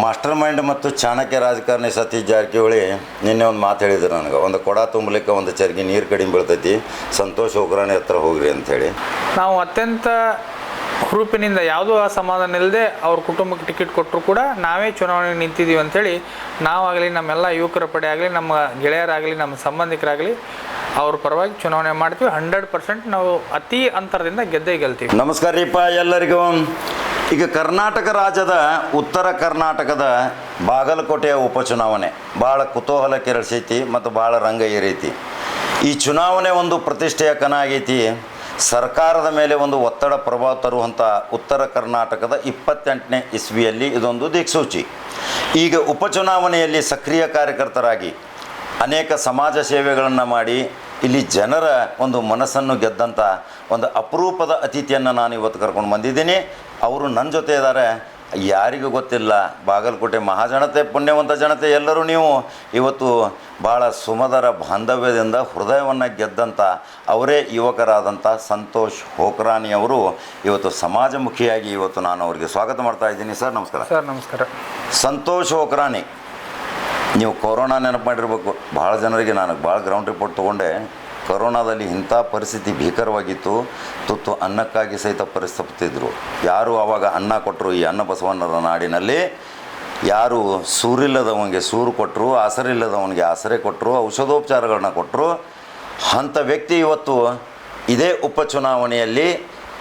Master mind ಮತ್ತು ಚಾಣಕ್ಯ ರಾಜಕಾರಣಿ ಸತೀಶ್ ಜಾರಕಿಹೊಳಿ ನಿನ್ನೆ ಒಂದು ಮಾತು ಹೇಳಿದ್ರು ನನಗೆ, ಒಂದು ಕೊಡ ತುಂಬಲಿಕ್ಕೆ ಒಂದು ಚರಿಗೆ ನೀರು ಕಡಿಮೆ ಬೀಳ್ತೈತಿ, ಸಂತೋಷ್ ಹೋಗ್ರಾಣಿ ಹತ್ರ ಹೋಗ್ರಿ ಅಂಥೇಳಿ. ನಾವು ಅತ್ಯಂತ ಹುರುಪಿನಿಂದ ಯಾವುದೂ ಅಸಮಾಧಾನ ಇಲ್ಲದೆ ಅವ್ರ ಕುಟುಂಬಕ್ಕೆ ಟಿಕೆಟ್ ಕೊಟ್ಟರು ಕೂಡ ನಾವೇ ಚುನಾವಣೆಗೆ ನಿಂತಿದ್ದೀವಿ ಅಂಥೇಳಿ ನಾವಾಗಲಿ, ನಮ್ಮೆಲ್ಲ ಯುವಕರ ಪಡೆ ಆಗಲಿ, ನಮ್ಮ ಗೆಳೆಯರಾಗಲಿ, ನಮ್ಮ ಸಂಬಂಧಿಕರಾಗಲಿ ಅವ್ರ ಪರವಾಗಿ ಚುನಾವಣೆ ಮಾಡ್ತೀವಿ. 100% ನಾವು ಅತಿ ಅಂತರದಿಂದ ಗೆದ್ದೇ ಗೆಲ್ತೀವಿ. ನಮಸ್ಕಾರ ರೀಪ್ಪ ಎಲ್ಲರಿಗೂ. ಈಗ ಕರ್ನಾಟಕ ರಾಜ್ಯದ ಉತ್ತರ ಕರ್ನಾಟಕದ ಬಾಗಲಕೋಟೆಯ ಉಪಚುನಾವಣೆ ಭಾಳ ಕುತೂಹಲ ಕೆರಳಿಸೈತಿ ಮತ್ತು ಭಾಳ ರಂಗ ಏರೈತಿ. ಈ ಚುನಾವಣೆ ಒಂದು ಪ್ರತಿಷ್ಠೆಯ ಕಣ ಆಗೈತಿ. ಸರ್ಕಾರದ ಮೇಲೆ ಒಂದು ಒತ್ತಡ ಪ್ರಭಾವ ತರುವಂಥ ಉತ್ತರ ಕರ್ನಾಟಕದ 28ನೇ ಇಸ್ವಿಯಲ್ಲಿ ಇದೊಂದು ದಿಕ್ಸೂಚಿ. ಈಗ ಉಪಚುನಾವಣೆಯಲ್ಲಿ ಸಕ್ರಿಯ ಕಾರ್ಯಕರ್ತರಾಗಿ ಅನೇಕ ಸಮಾಜ ಸೇವೆಗಳನ್ನು ಮಾಡಿ ಇಲ್ಲಿ ಜನರ ಒಂದು ಮನಸ್ಸನ್ನು ಗೆದ್ದಂಥ ಒಂದು ಅಪರೂಪದ ಅತಿಥಿಯನ್ನು ನಾನು ಇವತ್ತು ಕರ್ಕೊಂಡು ಬಂದಿದ್ದೀನಿ. ಅವರು ನನ್ನ ಜೊತೆ ಇದ್ದಾರೆ. ಯಾರಿಗೂ ಗೊತ್ತಿಲ್ಲ, ಬಾಗಲಕೋಟೆ ಮಹಾಜನತೆ, ಪುಣ್ಯವಂತ ಜನತೆ ಎಲ್ಲರೂ ನೀವು ಇವತ್ತು ಭಾಳ ಸುಮಧುರ ಬಾಂಧವ್ಯದಿಂದ ಹೃದಯವನ್ನು ಗೆದ್ದಂಥ ಅವರೇ ಯುವಕರಾದಂಥ ಸಂತೋಷ್ ಹೋಕ್ರಾನಿ ಅವರು ಇವತ್ತು ಸಮಾಜಮುಖಿಯಾಗಿ ಇವತ್ತು ನಾನು ಅವರಿಗೆ ಸ್ವಾಗತ ಮಾಡ್ತಾ ಇದ್ದೀನಿ. ಸರ್ ನಮಸ್ಕಾರ. ಸರ್ ನಮಸ್ಕಾರ. ಸಂತೋಷ್ ಹೋಕ್ರಾನಿ, ನೀವು ಕೊರೋನಾ ನೆನಪು ಮಾಡಿರ್ಬೇಕು. ಭಾಳ ಜನರಿಗೆ ನಾನು ಭಾಳ ಗ್ರೌಂಡ್ ರಿಪೋರ್ಟ್ ತೊಗೊಂಡೆ. ಕೊರೋನಾದಲ್ಲಿ ಇಂಥ ಪರಿಸ್ಥಿತಿ ಭೀಕರವಾಗಿತ್ತು. ತುತ್ತು ಅನ್ನಕ್ಕಾಗಿ ಸಹಿತ ಪರಿಸ್ಥಿತಿದ್ರು. ಯಾರು ಆವಾಗ ಅನ್ನ ಕೊಟ್ಟರು ಈ ಅನ್ನ ಬಸವಣ್ಣರ ನಾಡಿನಲ್ಲಿ, ಯಾರು ಸೂರಿಲ್ಲದವನಿಗೆ ಸೂರು ಕೊಟ್ಟರು, ಆಸರಿಲ್ಲದವನಿಗೆ ಆಸರೆ ಕೊಟ್ಟರು, ಔಷಧೋಪಚಾರಗಳನ್ನ ಕೊಟ್ಟರು, ಅಂಥ ವ್ಯಕ್ತಿ ಇವತ್ತು ಇದೇ ಉಪಚುನಾವಣೆಯಲ್ಲಿ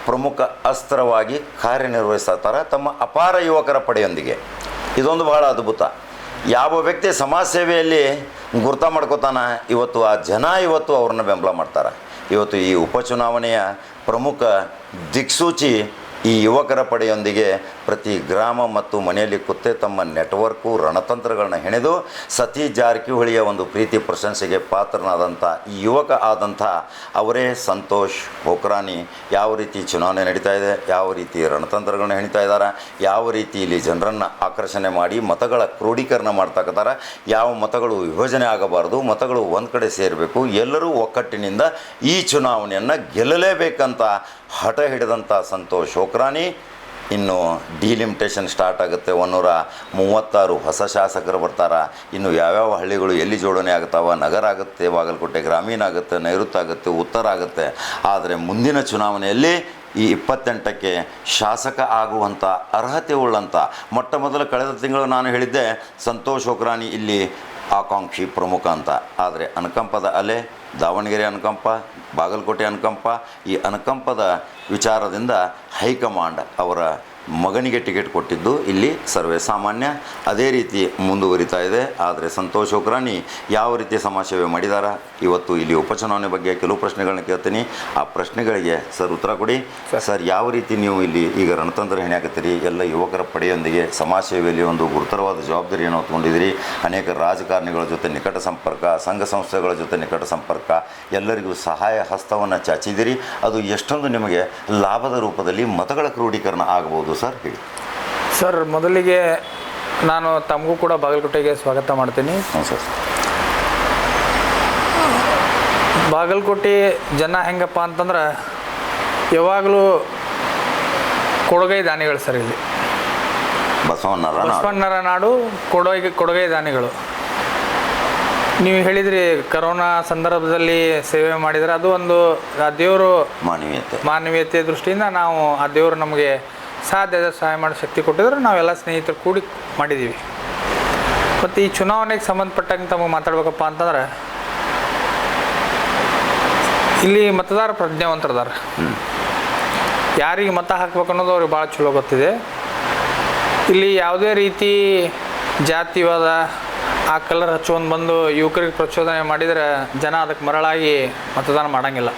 ಪ್ರಮುಖ ಅಸ್ತ್ರವಾಗಿ ಕಾರ್ಯನಿರ್ವಹಿಸ್ತಾರೆ ತಮ್ಮ ಅಪಾರ ಯುವಕರ ಪಡೆಯೊಂದಿಗೆ. ಇದೊಂದು ಬಹಳ ಅದ್ಭುತ. ಯಾವ ವ್ಯಕ್ತಿ ಸಮಾಜ ಸೇವೆಯಲ್ಲಿ ಗುರ್ತ ಮಾಡ್ಕೋತಾನ, ಇವತ್ತು ಆ ಜನ ಇವತ್ತು ಅವ್ರನ್ನ ಬೆಂಬಲ ಮಾಡ್ತಾರೆ. ಇವತ್ತು ಈ ಉಪಚುನಾವಣೆಯ ಪ್ರಮುಖ ದಿಕ್ಸೂಚಿ ಈ ಯುವಕರ ಪಡೆಯೊಂದಿಗೆ ಪ್ರತಿ ಗ್ರಾಮ ಮತ್ತು ಮನೆಯಲ್ಲಿ ಕೂತೆ ತಮ್ಮ ನೆಟ್ವರ್ಕು ರಣತಂತ್ರಗಳನ್ನ ಹೆಣೆದು ಸತೀಶ್ ಜಾರಕಿಹೊಳಿಯ ಒಂದು ಪ್ರೀತಿ ಪ್ರಶಂಸೆಗೆ ಪಾತ್ರನಾದಂಥ ಈ ಯುವಕ ಆದಂಥ ಅವರೇ ಸಂತೋಷ್ ಹೋಕ್ರಾನಿ. ಯಾವ ರೀತಿ ಚುನಾವಣೆ ನಡೀತಾ ಇದೆ, ಯಾವ ರೀತಿ ರಣತಂತ್ರಗಳನ್ನ ಹೆಣಿತಾ ಇದ್ದಾರೆ, ಯಾವ ರೀತಿ ಇಲ್ಲಿ ಜನರನ್ನು ಆಕರ್ಷಣೆ ಮಾಡಿ ಮತಗಳ ಕ್ರೋಢೀಕರಣ ಮಾಡ್ತಕ್ಕಂತಾರೆ, ಯಾವ ಮತಗಳು ವಿಭಜನೆ ಆಗಬಾರ್ದು, ಮತಗಳು ಒಂದು ಕಡೆ ಸೇರಬೇಕು, ಎಲ್ಲರೂ ಒಕ್ಕಟ್ಟಿನಿಂದ ಈ ಚುನಾವಣೆಯನ್ನು ಗೆಲ್ಲಲೇಬೇಕಂತ ಹಠ ಹಿಡಿದಂಥ ಸಂತೋಷ್ ಹೋಕ್ರಾನಿ. ಇನ್ನು ಡಿಲಿಮಿಟೇಷನ್ ಸ್ಟಾರ್ಟ್ ಆಗುತ್ತೆ. 136 ಹೊಸ ಶಾಸಕರು ಬರ್ತಾರೆ. ಇನ್ನು ಯಾವ್ಯಾವ ಹಳ್ಳಿಗಳು ಎಲ್ಲಿ ಜೋಡಣೆ ಆಗ್ತಾವೆ, ನಗರ ಆಗುತ್ತೆ, ಬಾಗಲಕೋಟೆ ಗ್ರಾಮೀಣ ಆಗುತ್ತೆ, ನೈಋತ್ಯ ಆಗುತ್ತೆ, ಉತ್ತರ ಆಗುತ್ತೆ. ಆದರೆ ಮುಂದಿನ ಚುನಾವಣೆಯಲ್ಲಿ ಈ 28ಕ್ಕೆ ಶಾಸಕ ಆಗುವಂಥ ಅರ್ಹತೆ ಉಳ್ಳಂಥ ಮೊಟ್ಟ ಮೊದಲು ಕಳೆದ ತಿಂಗಳು ನಾನು ಹೇಳಿದ್ದೆ ಸಂತೋಷ್ ಹೋಕ್ರಾನಿ ಇಲ್ಲಿ ಆಕಾಂಕ್ಷಿ ಪ್ರಮುಖ ಅಂತ. ಆದರೆ ಅನುಕಂಪದ ಅಲೆ, ದಾವಣಗೆರೆ ಅನುಕಂಪ, ಬಾಗಲಕೋಟೆ ಅನುಕಂಪ, ಈ ಅನುಕಂಪದ ವಿಚಾರದಿಂದ ಹೈಕಮಾಂಡ್ ಅವರ ಮಗನಿಗೆ ಟಿಕೆಟ್ ಕೊಟ್ಟಿದ್ದು ಇಲ್ಲಿ ಸರ್ವೇ ಸಾಮಾನ್ಯ. ಅದೇ ರೀತಿ ಮುಂದುವರಿತಾ ಇದೆ. ಆದರೆ ಸಂತೋಷ್ ಹೋಕ್ರಾನಿ ಯಾವ ರೀತಿ ಸಮಾಜ ಸೇವೆ ಮಾಡಿದಾರ, ಇವತ್ತು ಇಲ್ಲಿ ಉಪಚುನಾವಣೆ ಬಗ್ಗೆ ಕೆಲವು ಪ್ರಶ್ನೆಗಳನ್ನ ಕೇಳ್ತೀನಿ. ಆ ಪ್ರಶ್ನೆಗಳಿಗೆ ಸರ್ ಉತ್ತರ ಕೊಡಿ. ಸರ್, ಯಾವ ರೀತಿ ನೀವು ಇಲ್ಲಿ ಈಗ ರಣತಂತ್ರ ಹೆಣೆಯಾಕತ್ತೀರಿ, ಎಲ್ಲ ಯುವಕರ ಪಡೆಯೊಂದಿಗೆ ಸಮಾಜ ಸೇವೆಯಲ್ಲಿ ಒಂದು ಗುರುತರವಾದ ಜವಾಬ್ದಾರಿಯನ್ನು ಹೊತ್ಕೊಂಡಿದ್ದೀರಿ. ಅನೇಕ ರಾಜಕಾರಣಿಗಳ ಜೊತೆ ನಿಕಟ ಸಂಪರ್ಕ, ಸಂಘ ಸಂಸ್ಥೆಗಳ ಜೊತೆ ನಿಕಟ ಸಂಪರ್ಕ, ಎಲ್ಲರಿಗೂ ಸಹಾಯ ಹಸ್ತವನ್ನು ಚಾಚಿದಿರಿ. ಅದು ಎಷ್ಟೊಂದು ನಿಮಗೆ ಲಾಭದ ರೂಪದಲ್ಲಿ ಮತಗಳ ಕ್ರೋಢೀಕರಣ ಆಗಬಹುದು ಸರ್, ಹೇಳಿ. ಸರ್, ಮೊದಲಿಗೆ ನಾನು ತಮಗೂ ಕೂಡ ಬಾಗಲಕೋಟೆಗೆ ಸ್ವಾಗತ ಮಾಡ್ತೀನಿ. ಸರ್, ಬಾಗಲಕೋಟೆ ಜನ ಹೆಂಗಪ್ಪ ಅಂತಂದ್ರೆ ಯಾವಾಗಲೂ ಕೊಡುಗೈ ದಾನಿಗಳು ಸರ್. ಇಲ್ಲಿ ಬಸವಣ್ಣರ ನಾಡು, ಕೊಡುಗೈ ದಾನಿಗಳು. ನೀವು ಹೇಳಿದ್ರಿ ಕರೋನಾ ಸಂದರ್ಭದಲ್ಲಿ ಸೇವೆ ಮಾಡಿದರೆ ಅದು ಒಂದು ಆ ದೇವರು ಮಾನವೀಯತೆ ದೃಷ್ಟಿಯಿಂದ ನಾವು ಆ ದೇವರು ನಮಗೆ ಸಾಧ್ಯದ ಸಹಾಯ ಮಾಡೋ ಶಕ್ತಿ ಕೊಟ್ಟಿದ್ರೆ ನಾವೆಲ್ಲ ಸ್ನೇಹಿತರು ಕೂಡಿ ಮಾಡಿದ್ದೀವಿ. ಮತ್ತು ಈ ಚುನಾವಣೆಗೆ ಸಂಬಂಧಪಟ್ಟಂಗೆ ತಮಗೆ ಮಾತಾಡ್ಬೇಕಪ್ಪ ಅಂತಂದ್ರೆ ಇಲ್ಲಿ ಮತದಾರ ಪ್ರಜ್ಞಾವಂತರದಾರ. ಯಾರಿಗೆ ಮತ ಹಾಕ್ಬೇಕು ಅನ್ನೋದು ಅವ್ರಿಗೆ ಭಾಳ ಚಲೋ ಗೊತ್ತಿದೆ. ಇಲ್ಲಿ ಯಾವುದೇ ರೀತಿ ಜಾತಿವಾದ, ಆ ಕಲರ್ ಹಚ್ಕೊಂಡು ಬಂದು ಯುವಕರಿಗೆ ಪ್ರಚೋದನೆ ಮಾಡಿದರೆ ಜನ ಅದಕ್ಕೆ ಮರಳಾಗಿ ಮತದಾನ ಮಾಡೋಂಗಿಲ್ಲ.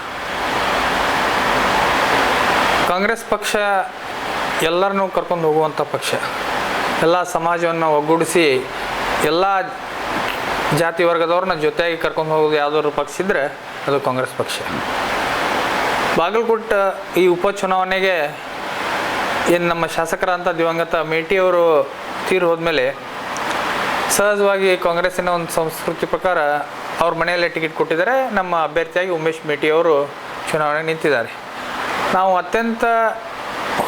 ಕಾಂಗ್ರೆಸ್ ಪಕ್ಷ ಎಲ್ಲರನ್ನೂ ಕರ್ಕೊಂಡು ಹೋಗುವಂಥ ಪಕ್ಷ. ಎಲ್ಲ ಸಮಾಜವನ್ನು ಒಗ್ಗೂಡಿಸಿ ಎಲ್ಲ ಜಾತಿ ವರ್ಗದವ್ರನ್ನ ಜೊತೆಯಾಗಿ ಕರ್ಕೊಂಡು ಹೋಗೋದು ಯಾವುದಾದ್ರು ಪಕ್ಷ ಇದ್ದರೆ ಅದು ಕಾಂಗ್ರೆಸ್ ಪಕ್ಷ. ಬಾಗಲಕೋಟೆ ಈ ಉಪಚುನಾವಣೆಗೆ ಏನು ನಮ್ಮ ಶಾಸಕರಂಥ ದಿವಂಗತ ಮೇಟಿಯವರು ತೀರು ಹೋದ್ಮೇಲೆ ಸಹಜವಾಗಿ ಕಾಂಗ್ರೆಸ್ಸಿನ ಒಂದು ಸಂಸ್ಕೃತಿ ಪ್ರಕಾರ ಅವ್ರ ಮನೆಯಲ್ಲೇ ಟಿಕೆಟ್ ಕೊಟ್ಟಿದ್ದಾರೆ. ನಮ್ಮ ಅಭ್ಯರ್ಥಿಯಾಗಿ ಉಮೇಶ್ ಮೇಟಿಯವರು ಚುನಾವಣೆಗೆ ನಿಂತಿದ್ದಾರೆ. ನಾವು ಅತ್ಯಂತ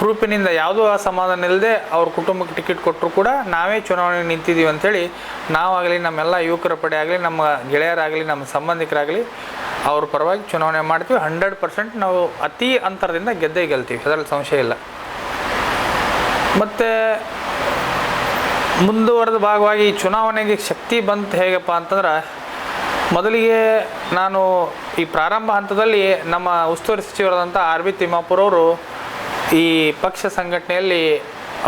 ಗ್ರೂಪಿನಿಂದ ಯಾವುದೂ ಅಸಮಾಧಾನ ಇಲ್ಲದೆ ಅವ್ರ ಕುಟುಂಬಕ್ಕೆ ಟಿಕೆಟ್ ಕೊಟ್ಟರು ಕೂಡ ನಾವೇ ಚುನಾವಣೆಗೆ ನಿಂತಿದ್ದೀವಿ ಅಂಥೇಳಿ ನಾವಾಗಲಿ ನಮ್ಮೆಲ್ಲ ಯುವಕರ ಪಡೆ ಆಗಲಿ ನಮ್ಮ ಗೆಳೆಯರಾಗಲಿ ನಮ್ಮ ಸಂಬಂಧಿಕರಾಗಲಿ ಅವ್ರ ಪರವಾಗಿ ಚುನಾವಣೆ ಮಾಡ್ತೀವಿ. 100% ನಾವು ಅತಿ ಅಂತರದಿಂದ ಗೆದ್ದೇ ಗೆಲ್ತೀವಿ, ಅದರಲ್ಲಿ ಸಂಶಯ ಇಲ್ಲ. ಮತ್ತು ಮುಂದುವರೆದ ಭಾಗವಾಗಿ ಈ ಚುನಾವಣೆಗೆ ಶಕ್ತಿ ಬಂತು ಹೇಗಪ್ಪ ಅಂತಂದ್ರೆ, ಮೊದಲಿಗೆ ನಾನು ಈ ಪ್ರಾರಂಭ ಹಂತದಲ್ಲಿ ನಮ್ಮ ಉಸ್ತುವಾರಿ ಸಚಿವರಾದಂಥ RB ತಿಮ್ಮಾಪುರ ಅವರು ಈ ಪಕ್ಷ ಸಂಘಟನೆಯಲ್ಲಿ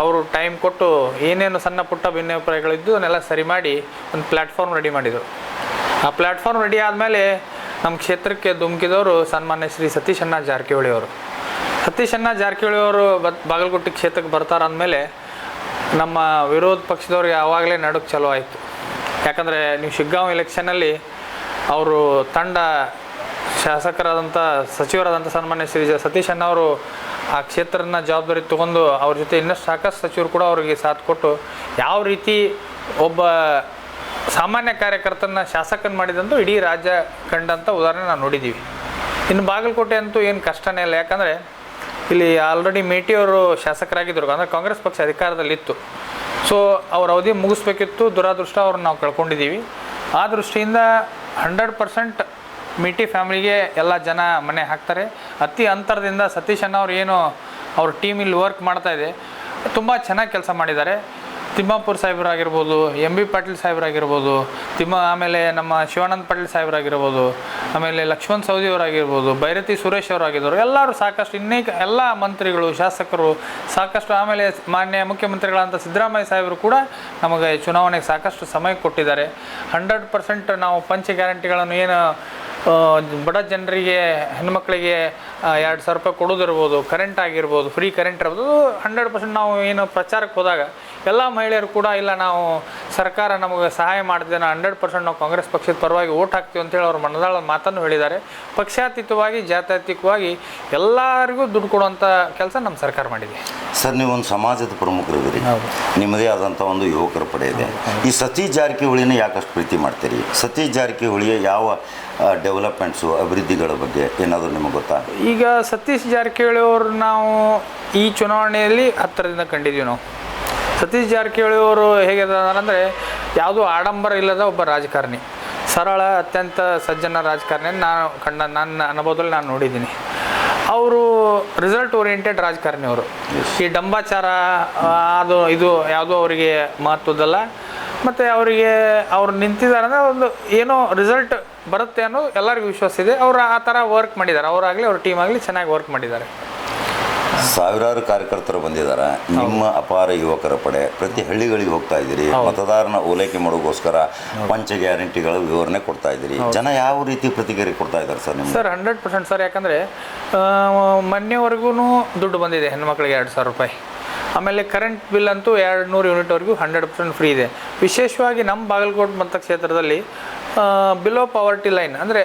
ಅವರು ಟೈಮ್ ಕೊಟ್ಟು ಏನೇನು ಸಣ್ಣ ಪುಟ್ಟ ಭಿನ್ನಾಭಿಪ್ರಾಯಗಳಿದ್ದು ಅದನ್ನೆಲ್ಲ ಸರಿ ಮಾಡಿ ಒಂದು ಪ್ಲ್ಯಾಟ್ಫಾರ್ಮ್ ರೆಡಿ ಮಾಡಿದರು. ಆ ಪ್ಲ್ಯಾಟ್ಫಾರ್ಮ್ ರೆಡಿ ಆದಮೇಲೆ ನಮ್ಮ ಕ್ಷೇತ್ರಕ್ಕೆ ಧುಮುಕಿದವರು ಸನ್ಮಾನ್ಯ ಶ್ರೀ ಸತೀಶ್ ಅಣ್ಣ ಜಾರಕಿಹೊಳಿ ಅವರು. ಸತೀಶ್ ಅಣ್ಣ ಜಾರಕಿಹೊಳಿ ಅವರು ಬಾಗಲಕೋಟೆ ಕ್ಷೇತ್ರಕ್ಕೆ ಬರ್ತಾರೆ ಅಂದಮೇಲೆ ನಮ್ಮ ವಿರೋಧ ಪಕ್ಷದವ್ರಿಗೆ ಆವಾಗಲೇ ನಡುಕು ಚಲೋ ಆಯಿತು. ಯಾಕಂದರೆ ನೀವು ಶಿಗ್ಗಾಂವ್ ಎಲೆಕ್ಷನಲ್ಲಿ ಅವರು ತಂಡ ಶಾಸಕರಾದಂಥ ಸಚಿವರಾದಂಥ ಸನ್ಮಾನ್ಯ ಶ್ರೀ ಸತೀಶ್ ಅಣ್ಣ ಅವರು ಆ ಕ್ಷೇತ್ರನ ಜವಾಬ್ದಾರಿ ತೊಗೊಂಡು ಅವ್ರ ಜೊತೆ ಇನ್ನಷ್ಟು ಸಾಕಷ್ಟು ಸಚಿವರು ಕೂಡ ಅವರಿಗೆ ಸಾಥ್ ಕೊಟ್ಟು ಯಾವ ರೀತಿ ಒಬ್ಬ ಸಾಮಾನ್ಯ ಕಾರ್ಯಕರ್ತನ ಶಾಸಕನ ಮಾಡಿದಂತೂ ಇಡೀ ರಾಜ್ಯ ಕಂಡಂಥ ಉದಾಹರಣೆ ನಾವು ನೋಡಿದ್ದೀವಿ. ಇನ್ನು ಬಾಗಲಕೋಟೆ ಅಂತೂ ಏನು ಕಷ್ಟನೇ ಇಲ್ಲ, ಯಾಕಂದರೆ ಇಲ್ಲಿ ಆಲ್ರೆಡಿ ಮೇಟಿಯವರು ಶಾಸಕರಾಗಿದ್ದರು, ಅಂದರೆ ಕಾಂಗ್ರೆಸ್ ಪಕ್ಷ ಅಧಿಕಾರದಲ್ಲಿತ್ತು. ಸೊ ಅವ್ರ ಅವಧಿ ಮುಗಿಸ್ಬೇಕಿತ್ತು, ದುರಾದೃಷ್ಟ ಅವ್ರನ್ನ ನಾವು ಕಳ್ಕೊಂಡಿದ್ದೀವಿ. ಆ ದೃಷ್ಟಿಯಿಂದ 100% ಮೇಟಿ ಫ್ಯಾಮಿಲಿಗೆ ಎಲ್ಲ ಜನ ಮನೆ ಹಾಕ್ತಾರೆ. ಅತಿ ಅಂತರದಿಂದ ಸತೀಶ್ ಅಣ್ಣ ಅವ್ರು ಏನು ಅವ್ರ ಟೀಮ್ ಇಲ್ಲಿ ವರ್ಕ್ ಮಾಡ್ತಾಯಿದೆ, ತುಂಬ ಚೆನ್ನಾಗಿ ಕೆಲಸ ಮಾಡಿದ್ದಾರೆ. ತಿಮ್ಮಾಪುರ ಸಾಹೇಬರಾಗಿರ್ಬೋದು, MB ಪಾಟೀಲ್ ಸಾಹೇಬರಾಗಿರ್ಬೋದು, ಆಮೇಲೆ ನಮ್ಮ ಶಿವಾನಂದ ಪಾಟೀಲ್ ಸಾಹೇಬರಾಗಿರ್ಬೋದು, ಆಮೇಲೆ ಲಕ್ಷ್ಮಣ್ ಸವದಿ ಅವರಾಗಿರ್ಬೋದು, ಭೈರತಿ ಸುರೇಶ್ ಅವರಾಗಿದ್ದರು, ಎಲ್ಲರೂ ಸಾಕಷ್ಟು ಎಲ್ಲ ಮಂತ್ರಿಗಳು ಶಾಸಕರು ಸಾಕಷ್ಟು, ಆಮೇಲೆ ಮಾನ್ಯ ಮುಖ್ಯಮಂತ್ರಿಗಳಂಥ ಸಿದ್ದರಾಮಯ್ಯ ಸಾಹೇಬರು ಕೂಡ ನಮಗೆ ಚುನಾವಣೆಗೆ ಸಾಕಷ್ಟು ಸಮಯ ಕೊಟ್ಟಿದ್ದಾರೆ. 100% ನಾವು ಪಂಚ ಗ್ಯಾರಂಟಿಗಳನ್ನು ಏನು ಬಡ ಜನರಿಗೆ ಹೆಣ್ಮಕ್ಳಿಗೆ 2,000 ರೂಪಾಯಿ ಕೊಡೋದಿರ್ಬೋದು, ಕರೆಂಟ್ ಆಗಿರ್ಬೋದು, ಫ್ರೀ ಕರೆಂಟ್ ಇರ್ಬೋದು, 100% ನಾವು ಏನು ಪ್ರಚಾರಕ್ಕೆ ಹೋದಾಗ ಎಲ್ಲ ಮಹಿಳೆಯರು ಕೂಡ ಇಲ್ಲ ನಾವು ಸರ್ಕಾರ ನಮಗೆ ಸಹಾಯ ಮಾಡ್ತಿದೆ, 100% ನಾವು ಕಾಂಗ್ರೆಸ್ ಪಕ್ಷದ ಪರವಾಗಿ ಓಟ್ ಹಾಕ್ತೀವಿ ಅಂತೇಳಿ ಅವ್ರ ಮನದಾಳ ಮಾತನ್ನು ಹೇಳಿದ್ದಾರೆ. ಪಕ್ಷಾತೀತವಾಗಿ ಜಾತ್ಯತೀತವಾಗಿ ಎಲ್ಲರಿಗೂ ದುಡ್ಡು ಕೊಡುವಂಥ ಕೆಲಸ ನಮ್ಮ ಸರ್ಕಾರ ಮಾಡಿದೆ. ಸರ್, ನೀವು ಒಂದು ಸಮಾಜದ ಪ್ರಮುಖರಿದ್ದೀರಿ, ನಿಮ್ಮದೇ ಆದಂಥ ಒಂದು ಯುವಕರ ಪಡೆ ಇದೆ. ಈ ಸತೀಶ್ ಜಾರಕಿಹೊಳಿನ ಯಾಕಷ್ಟು ಪ್ರೀತಿ ಮಾಡ್ತೀರಿ? ಸತೀಶ್ ಜಾರಕಿಹೊಳಿಯ ಯಾವ ಡೆವಲಪ್ಮೆಂಟ್ಸು ಅಭಿವೃದ್ಧಿಗಳ ಬಗ್ಗೆ ಏನಾದರೂ ನಿಮಗೆ ಗೊತ್ತಾ? ಈಗ ಸತೀಶ್ ಜಾರಕಿಹೊಳಿ ಅವರು ನಾವು ಈ ಚುನಾವಣೆಯಲ್ಲಿ ಹತ್ತಿರದಿಂದ ಕಂಡಿದ್ದೀವಿ. ನಾವು ಸತೀಶ್ ಜಾರಕಿಹೊಳಿ ಅವರು ಹೇಗಿದ್ದಾರೆ ಯಾವುದೂ ಆಡಂಬರ ಇಲ್ಲದ ಒಬ್ಬ ರಾಜಕಾರಣಿ, ಸರಳ ಅತ್ಯಂತ ಸಜ್ಜನ ರಾಜಕಾರಣಿ ನನ್ನ ಅನುಭವದಲ್ಲಿ ನಾನು ನೋಡಿದ್ದೀನಿ. ಅವರು ರಿಸಲ್ಟ್ ಓರಿಯೆಂಟೆಡ್ ರಾಜಕಾರಣಿ ಅವರು. ಈ ಡಂಬಾಚಾರ ಅದು ಇದು ಯಾವುದೂ ಅವರಿಗೆ ಮಹತ್ವದಲ್ಲ. ಮತ್ತು ಅವರಿಗೆ ಅವ್ರು ನಿಂತಿದ್ದಾರೆ ಅಂದರೆ ಒಂದು ಏನೋ ರಿಸಲ್ಟ್ ಬರುತ್ತೆ ಅನ್ನೋ ಎಲ್ಲರಿಗೂ ವಿಶ್ವಾಸ ಇದೆ. ಅವರು ಆ ಥರ ವರ್ಕ್ ಮಾಡಿದ್ದಾರೆ, ಅವರಾಗಲಿ ಅವ್ರ ಟೀಮ್ ಆಗಲಿ ಚೆನ್ನಾಗಿ ವರ್ಕ್ ಮಾಡಿದ್ದಾರೆ. ಸಾವಿರಾರು ಕಾರ್ಯಕರ್ತರು ಬಂದಿದ್ದಾರೆ. ನಿಮ್ಮ ಅಪಾರ ಯುವಕರ ಪಡೆ ಪ್ರತಿ ಹಳ್ಳಿಗಳಿಗೆ ಹೋಗ್ತಾ ಇದ್ದೀರಿ, ಮತದಾರನ ಓಲೈಕೆ ಮಾಡೋಕ್ಕೋಸ್ಕರ ಪಂಚ ಗ್ಯಾರಂಟಿಗಳ ವಿವರಣೆ ಕೊಡ್ತಾ ಇದ್ದೀರಿ. ಜನ ಯಾವ ರೀತಿ ಪ್ರತಿಕ್ರಿಯೆ ಕೊಡ್ತಾ ಇದ್ದಾರೆ ಸರ್ ನಿಮ್ಗೆ? ಸರ್ 100% ಸರ್, ಯಾಕಂದರೆ ಮೊನ್ನೆವರೆಗೂ ದುಡ್ಡು ಬಂದಿದೆ ಹೆಣ್ಮಕ್ಳಿಗೆ 2,000 ರೂಪಾಯಿ. ಆಮೇಲೆ ಕರೆಂಟ್ ಬಿಲ್ ಅಂತೂ 200 ಯೂನಿಟ್ವರೆಗೂ 100% ಫ್ರೀ ಇದೆ. ವಿಶೇಷವಾಗಿ ನಮ್ಮ ಬಾಗಲಕೋಟೆ ಮತಕ್ಷೇತ್ರದಲ್ಲಿ ಬಿಲೋ ಪಾವರ್ಟಿ ಲೈನ್ ಅಂದರೆ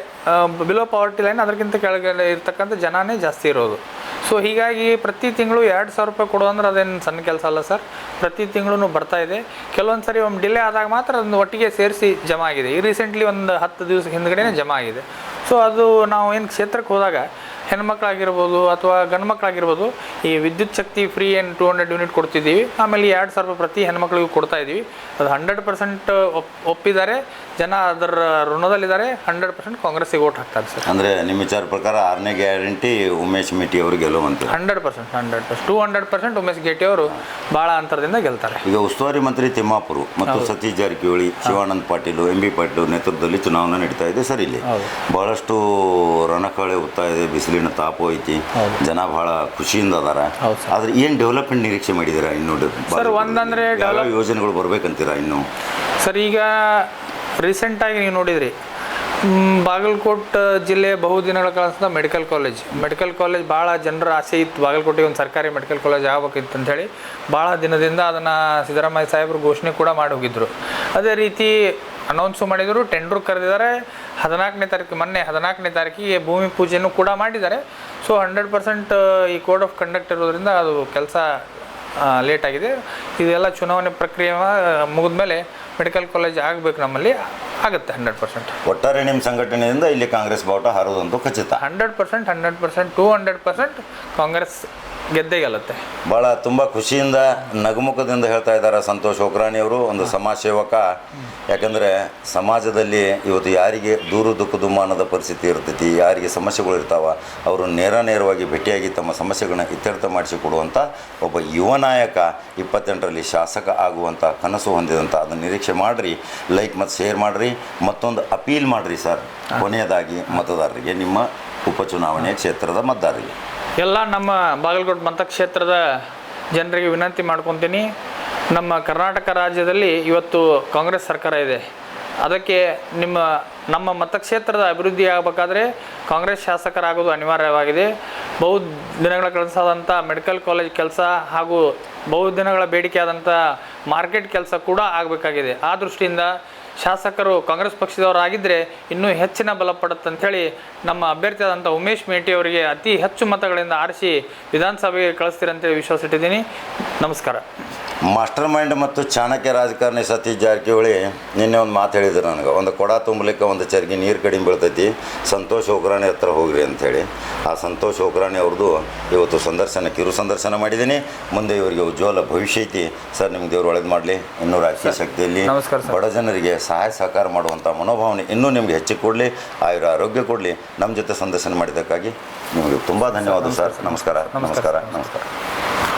ಬಿಲೋ ಪಾವರ್ಟಿ ಲೈನ್ ಅದಕ್ಕಿಂತ ಕೆಳಗಡೆ ಇರ್ತಕ್ಕಂಥ ಜನನೇ ಜಾಸ್ತಿ ಇರೋದು. ಸೊ ಹೀಗಾಗಿ ಪ್ರತಿ ತಿಂಗಳು 2,000 ರೂಪಾಯಿ ಕೊಡು ಅಂದ್ರೆ ಅದೇನು ಸಣ್ಣ ಕೆಲಸ ಅಲ್ಲ ಸರ್. ಪ್ರತಿ ತಿಂಗಳು ಬರ್ತಾ ಇದೆ. ಕೆಲವೊಂದು ಸರಿ ಒಂದು ಡಿಲೇ ಆದಾಗ ಮಾತ್ರ ಅದನ್ನು ಒಟ್ಟಿಗೆ ಸೇರಿಸಿ ಜಮಾ ಆಗಿದೆ. ಈ ರೀಸೆಂಟ್ಲಿ ಒಂದು 10 ದಿವಸ ಹಿಂದ್ಗಡೆ ಜಮಾ ಆಗಿದೆ. ಸೊ ಅದು ನಾವು ಏನು ಕ್ಷೇತ್ರಕ್ಕೆ ಹೋದಾಗ ಹೆಣ್ಮಕ್ಳಾಗಿರ್ಬೋದು ಅಥವಾ ಗಂಡು ಮಕ್ಕಳಾಗಿರ್ಬೋದು ಈ ವಿದ್ಯುತ್ ಶಕ್ತಿ ಫ್ರೀ ಏನು 200 ಯೂನಿಟ್ ಕೊಡ್ತಿದ್ದೀವಿ. ಆಮೇಲೆ 2,000 ರೂಪಾಯಿ ಪ್ರತಿ ಹೆಣ್ಮಕ್ಳಿಗೂ ಕೊಡ್ತಾ ಇದ್ದೀವಿ. ಅದು 100% ಒಪ್ಪಿದ್ದಾರೆ ಜನ, ಅದರ ಋಣದಲ್ಲಿದ್ದಾರೆ. 100% ಕಾಂಗ್ರೆಸ್ಸಿಗೆ ಓಟ್ ಹಾಕ್ತಾರೆ ಸರ್. ಅಂದರೆ ನಿಮ್ಮ ವಿಚಾರ ಪ್ರಕಾರ 6ನೇ ಗ್ಯಾರಂಟಿ ಉಮೇಶ್ ಮೇಟಿ ಅವರು ಗೆಲ್ಲುವಂತ 100% 200% ಉಮೇಶ್ ಗೇಟಿ ಅವರು ಭಾಳ ಅಂತರದಿಂದ ಗೆಲ್ತಾರೆ. ಈಗ ಉಸ್ತುವಾರಿ ಮಂತ್ರಿ ತಿಮ್ಮಾಪುರ ಮತ್ತು ಸತೀಶ್ ಜಾರಕಿಹೊಳಿ, ಶಿವಾನಂದ ಪಾಟೀಲ್, MB ಪಾಟೀಲ್ ನೇತೃತ್ವದಲ್ಲಿ ಚುನಾವಣೆ ನಡೀತಾ ಇದೆ ಸರ್. ಇಲ್ಲಿ ಬಹಳಷ್ಟು ರಣಕಳೆ ಹೋಗ್ತಾ ಇದೆ, ಬಿಸಿಲಿನ ತಾಪ ಐತಿ, ಜನ ಬಹಳ ಖುಷಿಯಿಂದ ಅದಾರ. ಆದ್ರೆ ಏನು ಡೆವಲಪ್ಮೆಂಟ್ ನಿರೀಕ್ಷೆ ಮಾಡಿದ್ದೀರಾ ಇನ್ನು? ಸರ್ ಒಂದಂದ್ರೆ ಯೋಜನೆಗಳು ಬರ್ಬೇಕಂತೀರಾ ಇನ್ನು? ಸರ್ ಈಗ ರೀಸೆಂಟಾಗಿ ನೀವು ನೋಡಿದ್ರಿ ಬಾಗಲಕೋಟೆ ಜಿಲ್ಲೆ ಬಹುದಿನಗಳ ಕಾಲದಿಂದ ಮೆಡಿಕಲ್ ಕಾಲೇಜ್ ಭಾಳ ಜನರ ಆಸೆ ಇತ್ತು. ಬಾಗಲಕೋಟೆಗೆ ಒಂದು ಸರ್ಕಾರಿ ಮೆಡಿಕಲ್ ಕಾಲೇಜ್ ಆಗಬೇಕಿತ್ತು ಅಂಥೇಳಿ ಭಾಳ ದಿನದಿಂದ ಅದನ್ನು ಸಿದ್ದರಾಮಯ್ಯ ಸಾಹೇಬರು ಘೋಷಣೆ ಕೂಡ ಮಾಡಿ ಹೋಗಿದ್ದರು. ಅದೇ ರೀತಿ ಅನೌನ್ಸು ಮಾಡಿದರು, ಟೆಂಡ್ರು ಕರೆದಿದ್ದಾರೆ. 14ನೇ ತಾರೀಕು ಮೊನ್ನೆ 14ನೇ ತಾರೀಕಿಗೆ ಭೂಮಿ ಪೂಜೆನೂ ಕೂಡ ಮಾಡಿದ್ದಾರೆ. ಸೊ 100% ಈ ಕೋಡ್ ಆಫ್ ಕಂಡಕ್ಟ್ ಇರೋದ್ರಿಂದ ಅದು ಕೆಲಸ ಲೇಟ್ ಆಗಿದೆ. ಇದೆಲ್ಲ ಚುನಾವಣೆ ಪ್ರಕ್ರಿಯೆ ಮುಗಿದ ಮೇಲೆ ಮೆಡಿಕಲ್ ಕಾಲೇಜ್ ಆಗಬೇಕು, ನಮ್ಮಲ್ಲಿ ಆಗುತ್ತೆ 100%. ಒಟ್ಟಾರೆ ನಿಮ್ಮ ಸಂಘಟನೆಯಿಂದ ಇಲ್ಲಿ ಕಾಂಗ್ರೆಸ್ ಬಾವುಟ ಹಾರೋದಂತೂ ಖಚಿತ? 100% 200% ಕಾಂಗ್ರೆಸ್ ಗೆದ್ದೇ ಗೆಲ್ಲುತ್ತೆ. ಭಾಳ ತುಂಬ ಖುಷಿಯಿಂದ ನಗುಮುಖದಿಂದ ಹೇಳ್ತಾ ಇದ್ದಾರೆ ಸಂತೋಷ್ ಓಕ್ರಾಣಿಯವರು, ಒಂದು ಸಮಾಜ ಸೇವಕ. ಯಾಕಂದರೆ ಸಮಾಜದಲ್ಲಿ ಇವತ್ತು ಯಾರಿಗೆ ದೂರು ದುಃಖ ದುಮ್ಮಾನದ ಪರಿಸ್ಥಿತಿ ಇರ್ತೈತಿ, ಯಾರಿಗೆ ಸಮಸ್ಯೆಗಳು ಇರ್ತಾವೆ, ಅವರು ನೇರವಾಗಿ ಭೇಟಿಯಾಗಿ ತಮ್ಮ ಸಮಸ್ಯೆಗಳನ್ನ ಇತ್ಯರ್ಥ ಮಾಡಿಸಿಕೊಡುವಂಥ ಒಬ್ಬ ಯುವ ನಾಯಕ. 28ರಲ್ಲಿ ಶಾಸಕ ಆಗುವಂಥ ಕನಸು ಹೊಂದಿದಂಥ ಅದನ್ನು ನಿರೀಕ್ಷೆ ಮಾಡಿರಿ. ಲೈಕ್ ಮತ್ತು ಶೇರ್ ಮಾಡಿರಿ. ಮತ್ತೊಂದು ಅಪೀಲ್ ಮಾಡಿರಿ ಸರ್, ಕೊನೆಯದಾಗಿ ಮತದಾರರಿಗೆ, ನಿಮ್ಮ ಉಪಚುನಾವಣೆಯ ಕ್ಷೇತ್ರದ ಮತದಾರರಿಗೆ, ಎಲ್ಲ ನಮ್ಮ ಬಾಗಲಕೋಟೆ ಮತಕ್ಷೇತ್ರದ ಜನರಿಗೆ ವಿನಂತಿ ಮಾಡ್ಕೊತೀನಿ. ನಮ್ಮ ಕರ್ನಾಟಕ ರಾಜ್ಯದಲ್ಲಿ ಇವತ್ತು ಕಾಂಗ್ರೆಸ್ ಸರ್ಕಾರ ಇದೆ. ಅದಕ್ಕೆ ನಮ್ಮ ಮತಕ್ಷೇತ್ರದ ಅಭಿವೃದ್ಧಿ ಆಗಬೇಕಾದ್ರೆ ಕಾಂಗ್ರೆಸ್ ಶಾಸಕರಾಗೋದು ಅನಿವಾರ್ಯವಾಗಿದೆ. ಬಹು ದಿನಗಳ ಕೆಲಸವಾದಂಥ ಮೆಡಿಕಲ್ ಕಾಲೇಜ್ ಕೆಲಸ ಹಾಗೂ ಬಹು ದಿನಗಳ ಬೇಡಿಕೆಯಾದಂಥ ಮಾರ್ಕೆಟ್ ಕೆಲಸ ಕೂಡ ಆಗಬೇಕಾಗಿದೆ. ಆ ದೃಷ್ಟಿಯಿಂದ ಶಾಸಕರು ಕಾಂಗ್ರೆಸ್ ಪಕ್ಷದವರಾಗಿದ್ದರೆ ಇನ್ನೂ ಹೆಚ್ಚಿನ ಬಲ ಪಡುತ್ತಂಥೇಳಿ ನಮ್ಮ ಅಭ್ಯರ್ಥಿಯಾದಂಥ ಉಮೇಶ್ ಮೇಟಿ ಅವರಿಗೆ ಅತಿ ಹೆಚ್ಚು ಮತಗಳಿಂದ ಆರಿಸಿ ವಿಧಾನಸಭೆಗೆ ಕಳಿಸ್ತೀರಂತೇಳಿ ವಿಶ್ವಾಸ ಇಟ್ಟಿದ್ದೀನಿ. ನಮಸ್ಕಾರ. ಮಾಸ್ಟರ್ ಮೈಂಡ್ ಮತ್ತು ಚಾಣಕ್ಯ ರಾಜಕಾರಣಿ ಸತೀಶ್ ಜಾರಕಿಹೊಳಿ ನಿನ್ನೆ ಒಂದು ಮಾತು ಹೇಳಿದ್ರು ನನಗೆ, ಒಂದು ಕೊಡ ತುಂಬಲಿಕ್ಕೆ ಒಂದು ಚರ್ಗಿ ನೀರು ಕಡಿಮೆ ಬೀಳ್ತೈತಿ, ಸಂತೋಷ್ ಓಕ್ರಾಣಿ ಹತ್ರ ಹೋಗ್ರಿ ಅಂಥೇಳಿ. ಆ ಸಂತೋಷ್ ಓಕ್ರಾಣಿ ಅವ್ರದ್ದು ಇವತ್ತು ಕಿರು ಸಂದರ್ಶನ ಮಾಡಿದ್ದೀನಿ. ಮುಂದೆ ಇವರಿಗೆ ಉಜ್ವಲ ಭವಿಷ್ಯ ಐತಿ ಸರ್. ನಿಮ್ಗೆ ದೇವ್ರು ಒಳ್ಳೇದು ಮಾಡಲಿ. ಇನ್ನೂ ರಾಜಕೀಯ ಶಕ್ತಿಯಲ್ಲಿ ಬಡ ಜನರಿಗೆ ಸಹಾಯ ಸಹಕಾರ ಮಾಡುವಂಥ ಮನೋಭಾವನೆ ಇನ್ನೂ ನಿಮಗೆ ಹೆಚ್ಚಿಗೆ ಕೊಡಲಿ, ಆರೋಗ್ಯ ಕೊಡಲಿ. ನಮ್ಮ ಜೊತೆ ಸಂದರ್ಶನ ಮಾಡಿದ್ದಕ್ಕಾಗಿ ನಿಮಗೆ ತುಂಬ ಧನ್ಯವಾದ ಸರ್. ನಮಸ್ಕಾರ.